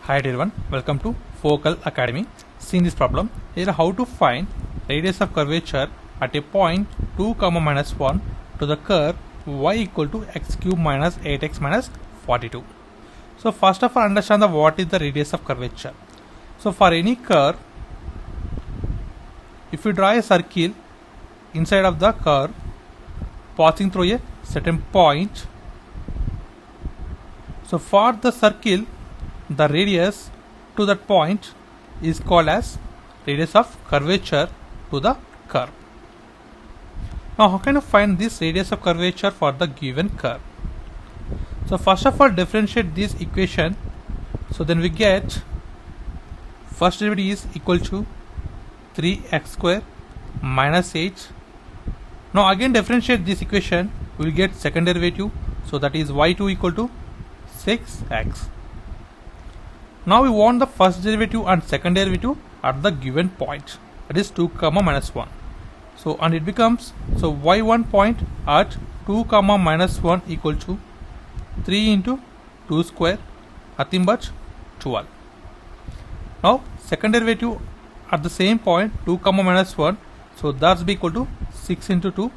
Hi everyone, welcome to Focal Academy. See in this problem, here how to find radius of curvature at a point 2, minus 1 to the curve y equal to x cube minus 8x minus 42. So first of all understand what is the radius of curvature. So for any curve, if you draw a circle inside of the curve passing through a certain point, so for the circle the radius to that point is called as radius of curvature to the curve. Now how can you find this radius of curvature for the given curve? So first of all differentiate this equation, so then we get first derivative is equal to 3x square minus 8. Now again differentiate this equation, we will get second derivative, so that is y2 equal to 6x. Now we want the first derivative and second derivative at the given point, that is 2, minus 1. So and it becomes, so y1 point at 2, minus 1 equal to 3 into 2 square, nothing but 12. Now second derivative at the same point 2, minus 1, so that's be equal to 6 into 2,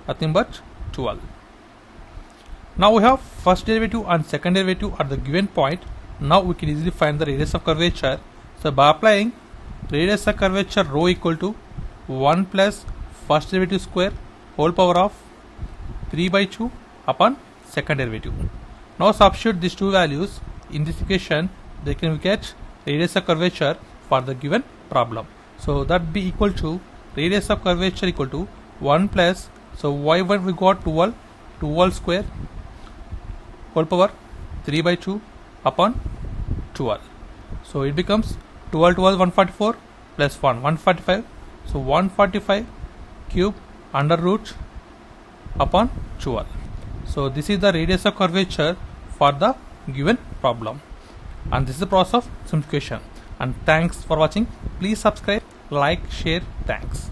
nothing but 12. Now we have first derivative and second derivative at the given point. Now we can easily find the radius of curvature. So by applying radius of curvature rho equal to 1 plus first derivative square whole power of 3 by 2 upon second derivative. Now substitute these two values in this equation, they can get radius of curvature for the given problem. So that be equal to radius of curvature equal to 1 plus, so y1 we got 12 square whole power 3 by 2 upon 12. So it becomes 12 144 plus 1 145. So 145 cube under root upon 12. So this is the radius of curvature for the given problem, and this is the process of simplification. And thanks for watching. Please subscribe, like, share. Thanks.